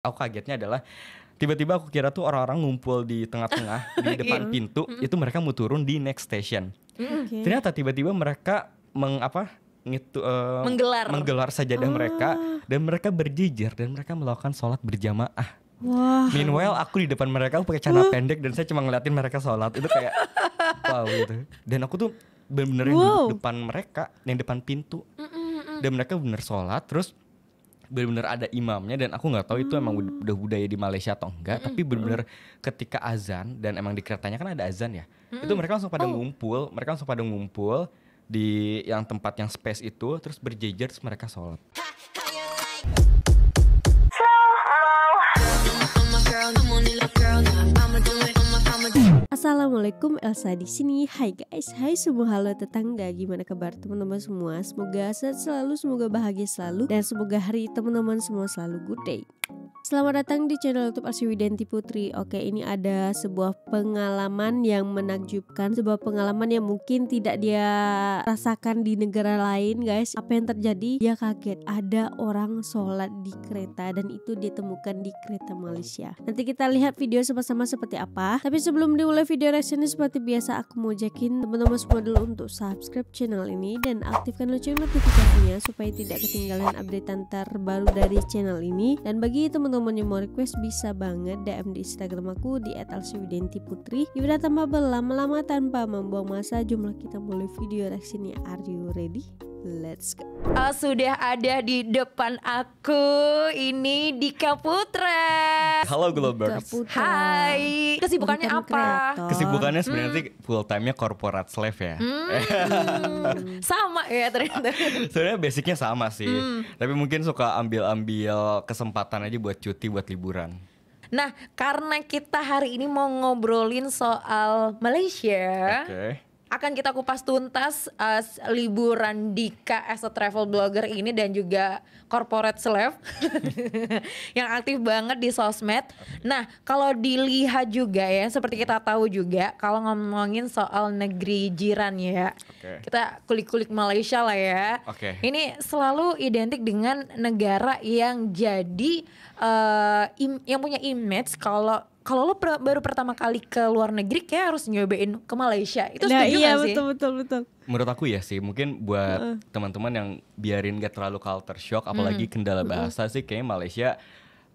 Aku kagetnya adalah tiba-tiba aku kira tuh orang-orang ngumpul di tengah-tengah di depan pintu, itu mereka mau turun di next station. Ternyata tiba-tiba mereka menggelar sajadah mereka, dan mereka berjejer dan mereka melakukan sholat berjamaah. Wah. Meanwhile aku di depan mereka, aku pakai celana pendek dan saya cuma ngeliatin mereka sholat. Itu kayak wow gitu. Dan aku tuh bener-bener yang duduk depan mereka, yang depan pintu. Dan mereka bener sholat, terus benar-benar ada imamnya, dan aku nggak tahu itu emang udah budaya di Malaysia atau enggak, tapi benar-benar ketika azan, dan emang di keretanya kan ada azan ya, itu mereka langsung pada ngumpul di yang tempat yang space itu, terus berjejer, terus mereka sholat. Assalamualaikum, Elsa di sini. Hai guys, hai semua, halo tetangga. Gimana kabar teman-teman semua? Semoga sehat selalu, semoga bahagia selalu, dan semoga hari teman-teman semua selalu good day. Selamat datang di channel YouTube Elsa Widianti Putri. Oke, ini ada sebuah pengalaman yang menakjubkan, sebuah pengalaman yang mungkin tidak dia rasakan di negara lain, guys. Apa yang terjadi? Dia kaget ada orang sholat di kereta, dan itu ditemukan di kereta Malaysia. Nanti kita lihat video sama-sama seperti apa. Tapi sebelum dimulai video reaction ini, seperti biasa aku mau ajakin teman-teman semua dulu untuk subscribe channel ini dan aktifkan lonceng notifikasinya supaya tidak ketinggalan updatean terbaru dari channel ini. Dan bagi teman-teman yang mau request, bisa banget DM di Instagram aku di @elsawidiantiputri. Yaudah, tanpa berlama-lama, tanpa membuang masa, jumlah kita mulai video reaction-nya. Are you ready? Let's go. Sudah ada di depan aku, ini Dika Putra. Halo Globers. Hai. Kesibukannya apa? Kesibukannya sebenarnya sih full time-nya corporate slave ya. Sama ya ternyata. Sebenarnya basicnya sama sih, tapi mungkin suka ambil kesempatan aja buat cuti, buat liburan. Nah, karena kita hari ini mau ngobrolin soal Malaysia, akan kita kupas tuntas liburan Dika as a travel blogger ini dan juga corporate slave yang aktif banget di sosmed. Nah, kalau dilihat juga ya, seperti kita tahu juga kalau ngomongin soal negeri jiran ya, kita kulik-kulik Malaysia lah ya. Ini selalu identik dengan negara yang jadi yang punya image kalau lo baru pertama kali ke luar negeri kayak harus nyobain ke Malaysia. Itu setuju iya, gak sih? Betul. Menurut aku ya sih, mungkin buat teman-teman yang biarin gak terlalu culture shock, apalagi kendala bahasa sih, kayaknya Malaysia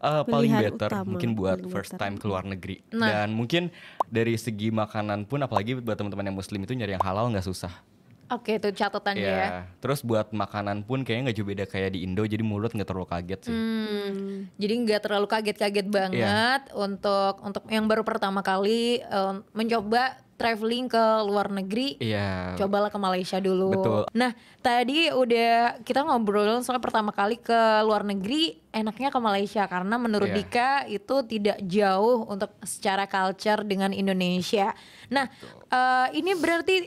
paling better utama, mungkin buat first time ke luar negeri. Dan mungkin dari segi makanan pun, apalagi buat teman-teman yang muslim, itu nyari yang halal gak susah. Oke, itu catatannya ya. Terus buat makanan pun kayaknya gak jauh beda kayak di Indo, jadi mulut gak terlalu kaget sih. Jadi gak terlalu kaget-kaget banget untuk yang baru pertama kali mencoba traveling ke luar negeri. Cobalah ke Malaysia dulu. Betul. Nah, tadi udah kita ngobrol soal pertama kali ke luar negeri, enaknya ke Malaysia karena menurut Dika itu tidak jauh untuk secara culture dengan Indonesia. Nah, ini berarti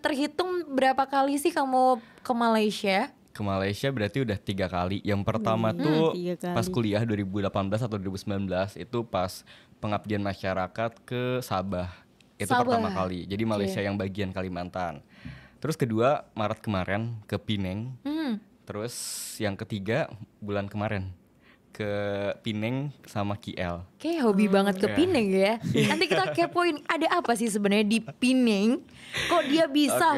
terhitung berapa kali sih kamu ke Malaysia? Ke Malaysia berarti udah 3 kali. Yang pertama tuh pas kuliah 2018 atau 2019, itu pas pengabdian masyarakat ke Sabah. Itu pertama kali. Jadi Malaysia yang bagian Kalimantan. Terus kedua Maret kemarin ke Penang. Terus yang ketiga bulan kemarin ke Penang sama KL. Kayak hobi banget ke Penang ya. Nanti kita kepoin ada apa sih sebenarnya di Penang. Kok dia bisa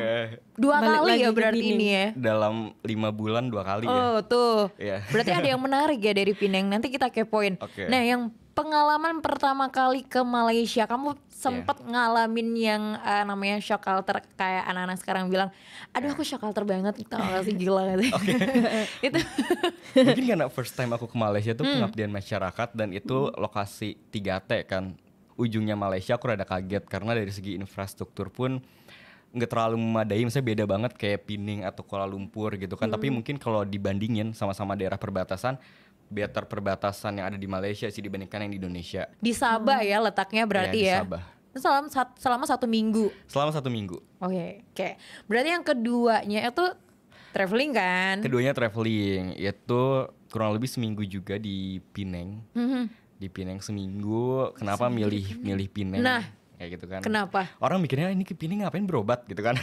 2 kali ya berarti ini ya. Dalam 5 bulan 2 kali ya. Oh tuh. Berarti ada yang menarik ya dari Penang. Nanti kita kepoin. Nah, yang pengalaman pertama kali ke Malaysia, kamu sempat ngalamin yang namanya shock culture, kayak anak-anak sekarang bilang, aduh aku shock culture banget, tau gak sih, gila gitu. Itu mungkin karena first time aku ke Malaysia tuh pengabdian masyarakat, dan itu lokasi 3T kan, ujungnya Malaysia. Aku rada kaget karena dari segi infrastruktur pun nggak terlalu memadai, misalnya beda banget kayak Penang atau Kuala Lumpur gitu kan. Tapi mungkin kalau dibandingin sama-sama daerah perbatasan, better perbatasan yang ada di Malaysia sih dibandingkan yang di Indonesia. Di Sabah ya letaknya berarti di ya. Sabah. Selama 1 minggu. Selama 1 minggu. Oke. Berarti yang keduanya itu traveling kan? Keduanya traveling, itu kurang lebih seminggu juga di Penang. Di Penang seminggu. Kenapa milih Penang? Nah, kayak gitu kan. Kenapa? Orang mikirnya ini ke Pineng ngapain berobat gitu kan.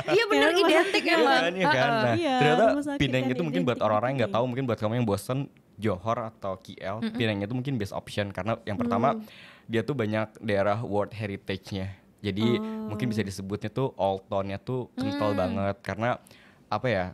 Iya benar, identik emang. Iya kan. Nah, Iya, ternyata rumah sakit Pineng kan itu mungkin buat identik orang-orang yang nggak Pineng. tahu, mungkin buat kamu yang bosen Johor atau KL, Pineng itu mungkin best option karena yang pertama dia tuh banyak daerah World Heritage-nya. Jadi mungkin bisa disebutnya tuh old town-nya tuh kental banget karena apa ya?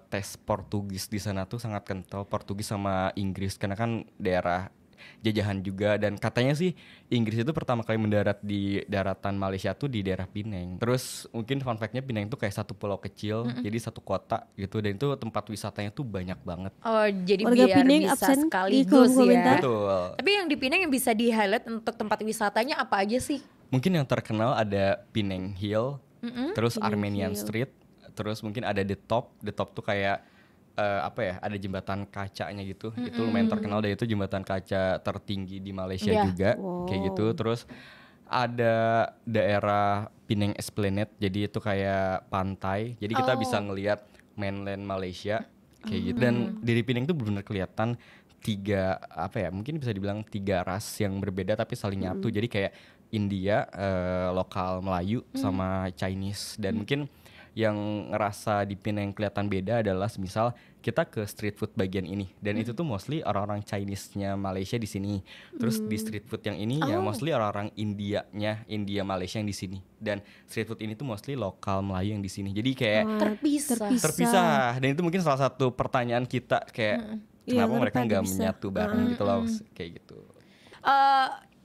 Tes Portugis di sana tuh sangat kental, Portugis sama Inggris karena kan daerah jajahan juga, dan katanya sih Inggris itu pertama kali mendarat di daratan Malaysia tuh di daerah Penang. Terus mungkin fun fact-nya Penang tuh kayak satu pulau kecil, jadi satu kota gitu, dan itu tempat wisatanya tuh banyak banget. Oh, jadi Warga biar Pinang bisa absen di sekaligus kolom ya. komentar. Betul. Tapi yang di Pinang yang bisa di-highlight untuk tempat wisatanya apa aja sih? Mungkin yang terkenal ada Penang Hill, terus Penang Armenian Hill. Street, terus mungkin ada The Top. The Top tuh kayak apa ya? Ada jembatan kacanya gitu. Itu lumayan terkenal, dan itu jembatan kaca tertinggi di Malaysia Iya. juga, Wow. kayak gitu. Terus ada daerah Penang Esplanade, jadi itu kayak pantai. Jadi kita bisa ngelihat mainland Malaysia kayak gitu. Dan dari Penang tuh benar-benar kelihatan tiga apa ya? Mungkin bisa dibilang tiga ras yang berbeda tapi saling nyatu. Jadi kayak India, lokal Melayu sama Chinese. Dan mungkin yang ngerasa di Penang kelihatan beda adalah misal kita ke street food bagian ini, dan itu tuh mostly orang-orang Chinese-nya Malaysia di sini. Terus di street food yang ini ya mostly orang-orang India-nya, India Malaysia yang di sini. Dan street food ini tuh mostly lokal Melayu yang di sini. Jadi kayak terpisah. Dan itu mungkin salah satu pertanyaan kita kayak Iya, kenapa mereka kenapa nggak bisa? menyatu bareng gitu loh, kayak gitu.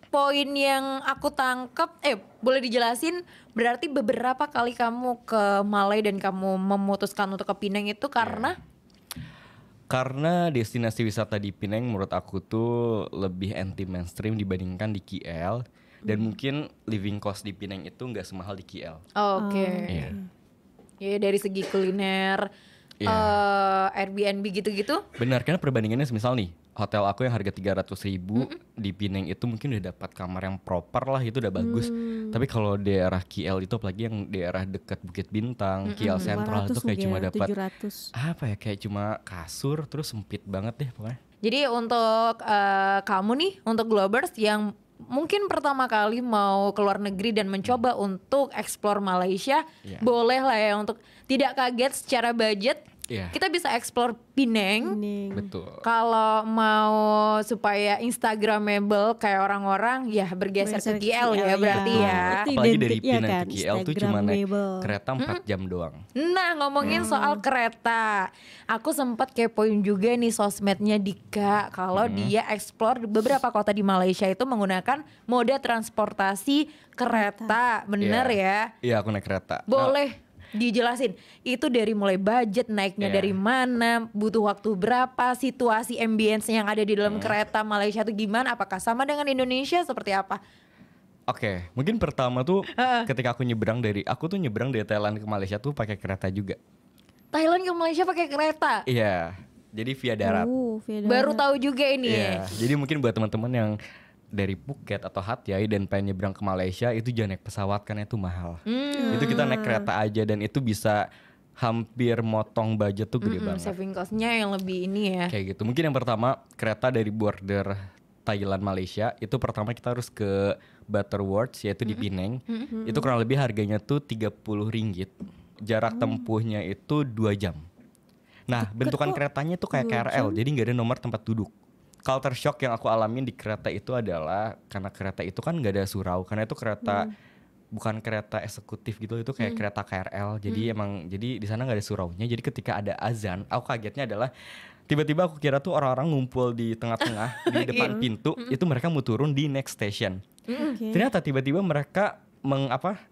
Poin yang aku tangkap, boleh dijelasin, berarti beberapa kali kamu ke Malai dan kamu memutuskan untuk ke Penang itu karena Karena destinasi wisata di Penang menurut aku tuh lebih anti mainstream dibandingkan di KL, dan mungkin living cost di Penang itu nggak semahal di KL. Oke. Iya. Ya dari segi kuliner, Airbnb gitu-gitu. Benar, karena perbandingannya semisal nih, hotel aku yang harga 300.000 di Penang itu mungkin udah dapat kamar yang proper lah, itu udah bagus. Tapi kalau daerah KL itu, apalagi yang daerah dekat Bukit Bintang, KL Central itu 500 kayak cuma mungkin ya, dapat 700. apa ya, kayak cuma kasur, terus sempit banget deh pokoknya. Jadi untuk kamu nih, untuk Globers yang mungkin pertama kali mau keluar negeri dan mencoba untuk explore Malaysia, Iya. boleh lah ya untuk tidak kaget secara budget. Iya. Kita bisa explore Penang. Penang. Betul. Kalau mau supaya Instagramable kayak orang-orang, ya bergeser ke KL ya berarti ya. Itu Apalagi dari identik ya Penang kan, ke KL tuh cuma naik Instagramable. kereta 4 jam doang. Nah, ngomongin soal kereta, aku sempat kepoin juga nih sosmednya Dika. Kalau dia explore beberapa kota di Malaysia itu menggunakan moda transportasi kereta, bener ya? Iya, aku naik kereta. Boleh dijelasin itu dari mulai budget naiknya Iya. dari mana, butuh waktu berapa, situasi ambience yang ada di dalam kereta Malaysia itu gimana, apakah sama dengan Indonesia, seperti apa? Oke, mungkin pertama tuh ketika aku nyebrang dari Thailand ke Malaysia tuh pakai kereta juga. Thailand ke Malaysia pakai kereta. Iya, jadi via darat. Via Baru darat. tahu juga ini. Iya, jadi mungkin buat teman-teman yang dari Phuket atau Hat Yai dan pengen nyebrang ke Malaysia, itu jangan naik pesawat karena itu mahal. Itu kita naik kereta aja, dan itu bisa hampir motong budget tuh gede banget. Saving cost-nya yang lebih ini ya. Kayak gitu. Mungkin yang pertama kereta dari border Thailand Malaysia itu pertama kita harus ke Butterworth, yaitu di Penang. Itu kurang lebih harganya tuh 30 ringgit. Jarak tempuhnya itu 2 jam. Nah, bentukan keretanya tuh kayak KRL, jadi nggak ada nomor tempat duduk. Culture shock yang aku alamin di kereta itu adalah karena kereta itu kan nggak ada surau, karena itu kereta bukan kereta eksekutif gitu, itu kayak kereta KRL. Jadi jadi di sana nggak ada suraunya. Jadi ketika ada azan, aku kagetnya adalah tiba-tiba aku kira tuh orang-orang ngumpul di tengah-tengah di depan pintu, itu mereka mau turun di next station. Oke. Ternyata tiba-tiba mereka menggelar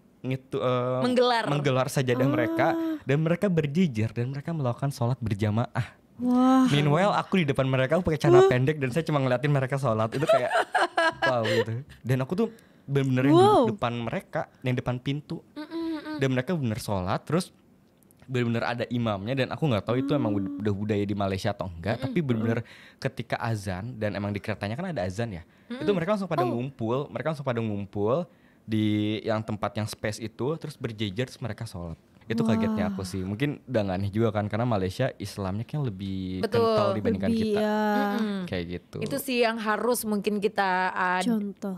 sajadah mereka, dan mereka berjejer dan mereka melakukan sholat berjamaah. Wah. Meanwhile aku di depan mereka, aku pakai celana pendek dan saya cuma ngeliatin mereka sholat. Itu kayak wow gitu. Dan aku tuh bener-bener yang duduk depan mereka, yang depan pintu. Dan mereka bener sholat, terus bener-bener ada imamnya, dan aku nggak tahu itu emang udah budaya di Malaysia atau enggak. Tapi bener-bener ketika azan, dan emang di keretanya kan ada azan ya, itu mereka langsung pada ngumpul di yang tempat yang space itu, terus berjejer, terus mereka sholat. Itu kagetnya aku sih. Mungkin udah gak aneh juga kan, karena Malaysia Islamnya kan lebih kental dibandingkan kita. Kayak gitu. Itu sih yang harus mungkin kita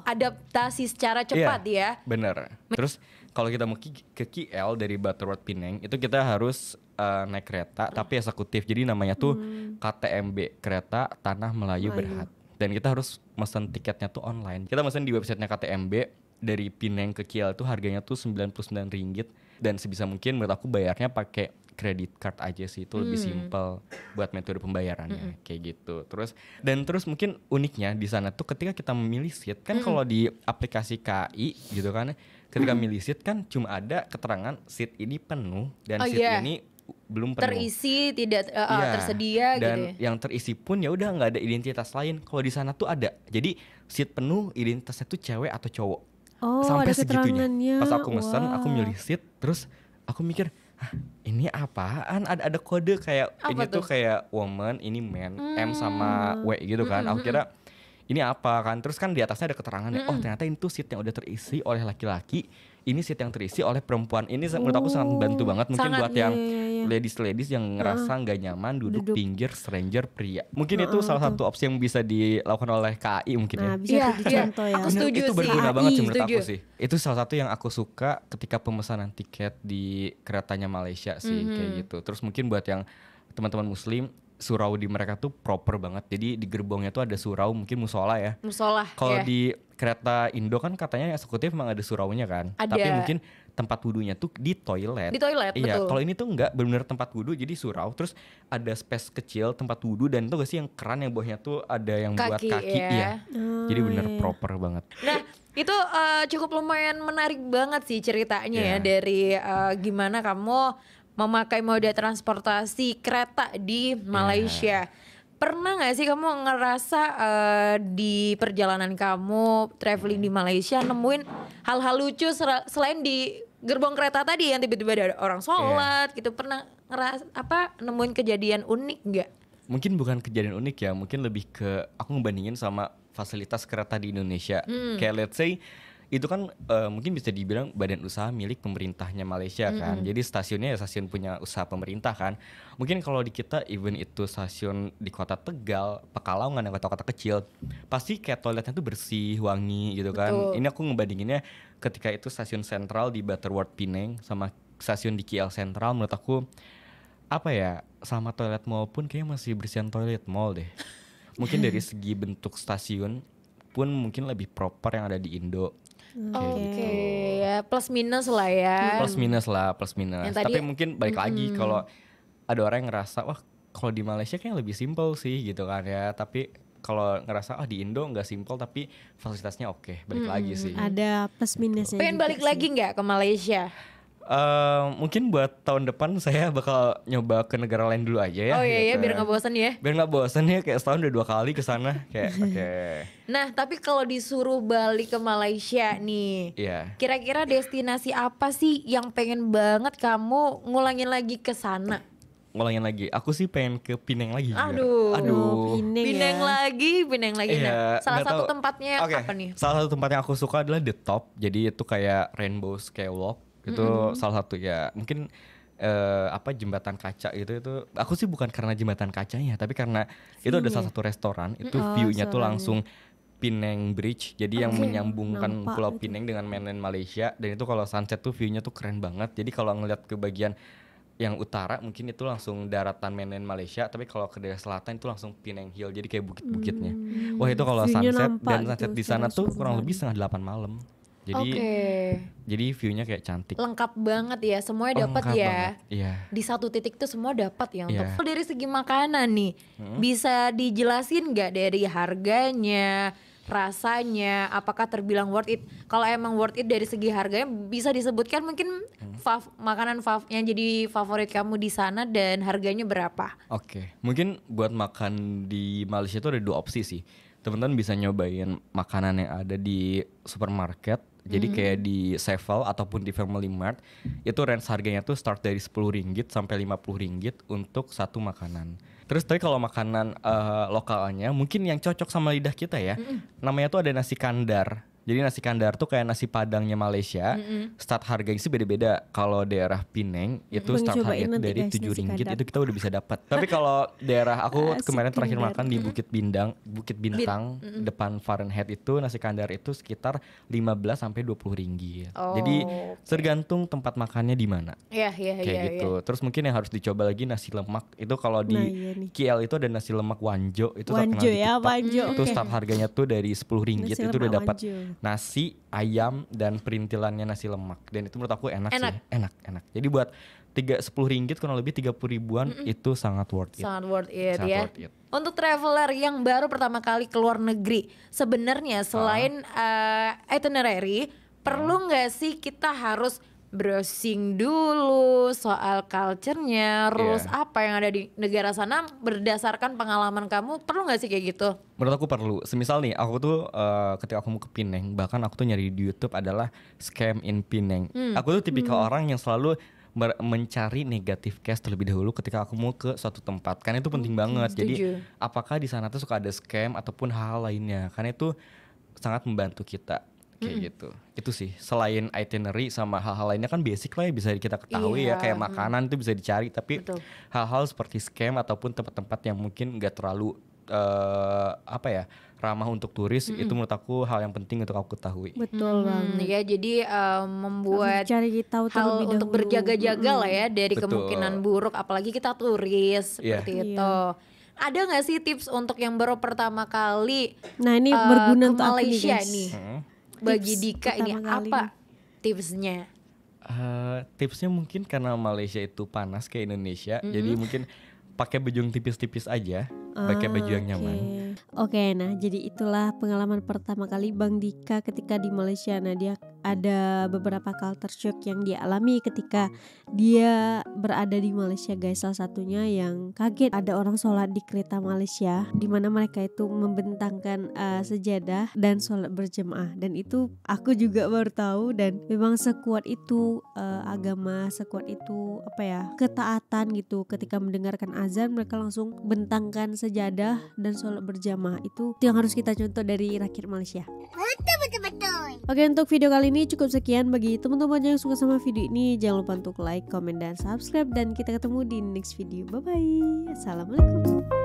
adaptasi secara cepat ya. Bener. Terus kalau kita mau ke KL dari Butterworth Penang, itu kita harus naik kereta tapi eksekutif. Jadi namanya tuh KTMB, Kereta Tanah Melayu Berhad. Dan kita harus mesen tiketnya tuh online. Kita mesen di websitenya KTMB. Dari Penang ke KL itu harganya tuh Rp99. Dan sebisa mungkin menurut aku bayarnya pakai credit card aja sih. Itu lebih simpel buat metode pembayarannya. Kayak gitu. Terus mungkin uniknya di sana tuh ketika kita memilih seat. Kan kalau di aplikasi KAI gitu kan, ketika milih seat kan cuma ada keterangan seat ini penuh dan seat ini belum penuh. Terisi, tidak tersedia dan gitu ya. yang terisi pun ya udah nggak ada identitas lain. Kalau di sana tuh ada. Jadi seat penuh identitasnya tuh cewek atau cowok. Sampai segitunya. Pas aku mesen, aku milih seat, terus aku mikir, ini apaan? Ada kode kayak ini tuh kayak woman, ini man, M sama W gitu kan. Aku kira ini apa kan? Terus kan di atasnya ada keterangannya. Oh ternyata itu seat yang udah terisi oleh laki-laki. Ini seat yang terisi oleh perempuan. Ini menurut aku sangat membantu banget. Mungkin buat yang ladies yang ngerasa nggak nyaman duduk pinggir stranger pria. Mungkin itu salah satu opsi yang bisa dilakukan oleh KAI mungkin ya. Bisa dicontoh ya. Aku setuju itu sih. berguna banget sih menurut aku sih. Itu salah satu yang aku suka ketika pemesanan tiket di keretanya Malaysia sih kayak gitu. Terus mungkin buat yang teman-teman muslim, surau di mereka tuh proper banget. Jadi di gerbongnya tuh ada surau, mungkin musola ya. Musola. Kalau di kereta Indo kan katanya eksekutif emang ada suraunya kan. Tapi mungkin tempat wudunya tuh di toilet. Di toilet, iya, betul. kalau ini tuh enggak, benar-benar tempat wudu jadi surau. Terus ada space kecil tempat wudu dan itu gak sih yang keran yang bawahnya tuh ada yang buat kaki. Iya. Jadi bener proper banget. Nah itu cukup lumayan menarik banget sih ceritanya ya. Dari gimana kamu memakai moda transportasi kereta di Malaysia. Pernah gak sih kamu ngerasa di perjalanan kamu traveling di Malaysia nemuin hal-hal lucu selain di gerbong kereta tadi yang tiba-tiba ada orang sholat gitu? Pernah nemuin kejadian unik gak? Mungkin bukan kejadian unik ya, mungkin lebih ke aku ngebandingin sama fasilitas kereta di Indonesia. Kayak let's say itu kan mungkin bisa dibilang badan usaha milik pemerintahnya Malaysia kan. Jadi stasiunnya ya stasiun punya usaha pemerintah kan. Mungkin kalau di kita even itu stasiun di kota Tegal, Pekalongan yang kota-kota kecil, pasti kayak toiletnya tuh bersih, wangi gitu kan. Betul. Ini aku ngebandinginnya ketika itu stasiun sentral di Butterworth Penang sama stasiun di KL Sentral, menurut aku apa ya, sama toilet mall pun kayaknya masih bersihan toilet mall deh. Mungkin dari segi bentuk stasiun pun mungkin lebih proper yang ada di Indo. Oke, ya plus minus lah ya. Plus minus. Tapi mungkin balik lagi kalau ada orang yang ngerasa wah kalau di Malaysia kayak lebih simpel sih gitu kan ya. Tapi kalau ngerasa di Indo nggak simpel tapi fasilitasnya oke. Balik lagi sih. Ada plus minusnya. Pengen balik lagi nggak ke Malaysia? Mungkin buat tahun depan saya bakal nyoba ke negara lain dulu aja ya. Oh iya, gitu. Biar nggak bosan ya. Biar nggak bosan ya, kayak setahun udah 2 kali ke sana kayak oke. Nah, tapi kalau disuruh balik ke Malaysia nih, kira-kira destinasi apa sih yang pengen banget kamu ngulangin lagi ke sana? Ngulangin lagi, aku sih pengen ke Penang lagi. Aduh. Penang lagi. Iya, nah, salah satu tempatnya apa nih? Salah satu tempat yang aku suka adalah The Top. Jadi itu kayak Rainbow Skywalk. Itu salah satu ya mungkin jembatan kaca itu aku sih bukan karena jembatan kacanya tapi karena itu ada salah satu restoran itu view-nya tuh langsung Penang Bridge, jadi yang menyambungkan Pulau Penang dengan mainland Malaysia, dan itu kalau sunset tuh view-nya tuh keren banget. Jadi kalau ngeliat ke bagian yang utara mungkin itu langsung daratan mainland Malaysia, tapi kalau ke daerah selatan itu langsung Penang Hill, jadi kayak bukit-bukitnya. Wah itu kalau sunset dan sunset di sana tuh kurang lebih 7:30 malam. Jadi view-nya kayak cantik. Lengkap banget ya, semuanya dapat ya. Iya. Di satu titik tuh semua dapat ya. Untuk dari segi makanan nih, bisa dijelasin nggak dari harganya, rasanya, apakah terbilang worth it? Kalau emang worth it dari segi harganya, bisa disebutkan mungkin makanan yang jadi favorit kamu di sana dan harganya berapa? Oke, mungkin buat makan di Malaysia itu ada 2 opsi sih. Teman-teman bisa nyobain makanan yang ada di supermarket. Jadi kayak di Sevel ataupun di Family Mart, itu range harganya tuh start dari Rp10 sampai Rp50 untuk satu makanan. Terus tapi kalau makanan lokalnya mungkin yang cocok sama lidah kita ya, namanya tuh ada nasi kandar. Jadi nasi kandar tuh kayak nasi padangnya Malaysia. Start harganya sih beda-beda. Kalau daerah Penang itu start harganya dari RM7 itu kita udah bisa dapat. Tapi kalau daerah aku kemarin terakhir makan di Bukit Bintang depan Fahrenheit itu nasi kandar itu sekitar 15 sampai 20 ringgit. Jadi tergantung tempat makannya di mana. Kayak gitu. Terus mungkin yang harus dicoba lagi nasi lemak. Itu kalau di KL itu ada nasi lemak Wanjo, itu terkenal di TikTok. Itu start harganya tuh dari 10 ringgit itu udah dapat nasi, ayam dan perintilannya nasi lemak. Dan itu menurut aku enak. Sih. Enak. Jadi buat 10 ringgit kurang lebih 30 ribuan itu sangat worth it. Sangat worth it. Untuk traveler yang baru pertama kali keluar negeri, sebenarnya selain itinerary, perlu nggak sih kita harus browsing dulu soal culture-nya, rules apa yang ada di negara sana berdasarkan pengalaman kamu, perlu gak sih kayak gitu? Menurut aku perlu. Semisal nih, aku tuh ketika aku mau ke Penang, bahkan aku tuh nyari di YouTube adalah scam in Penang. Aku tuh tipikal orang yang selalu mencari negatif case terlebih dahulu ketika aku mau ke suatu tempat. Karena itu penting banget. Jadi apakah di sana tuh suka ada scam ataupun hal lainnya. Karena itu sangat membantu kita. Kayak gitu. Itu sih selain itinerary sama hal-hal lainnya kan basic lah ya bisa kita ketahui ya, kayak makanan itu bisa dicari, tapi hal-hal seperti scam ataupun tempat-tempat yang mungkin gak terlalu ramah untuk turis, itu menurut aku hal yang penting untuk aku ketahui. Betul banget. Ya jadi membuat hal untuk berjaga-jaga lah ya dari kemungkinan buruk, apalagi kita turis seperti itu. Ada gak sih tips untuk yang baru pertama kali ini berguna untuk Malaysia aku nih? Bagi Dika ini apa tipsnya? Tipsnya mungkin karena Malaysia itu panas kayak Indonesia, jadi mungkin pakai baju yang tipis-tipis aja, pakai baju yang nyaman. Oke, nah jadi itulah pengalaman pertama kali Bang Dika ketika di Malaysia. Nah dia ada beberapa culture shock yang dia alami ketika dia berada di Malaysia guys. Salah satunya yang kaget ada orang sholat di kereta Malaysia, di mana mereka itu membentangkan sejadah dan sholat berjemaah. Dan itu aku juga baru tahu, dan memang sekuat itu agama, sekuat itu ketaatan gitu. Ketika mendengarkan azan mereka langsung bentangkan sejadah dan sholat berjamaah. Itu yang harus kita contoh dari rakyat Malaysia. Betul. Oke, untuk video kali ini cukup sekian. Bagi teman-teman yang suka sama video ini, jangan lupa untuk like, comment, dan subscribe. Dan kita ketemu di next video. Bye bye. Assalamualaikum.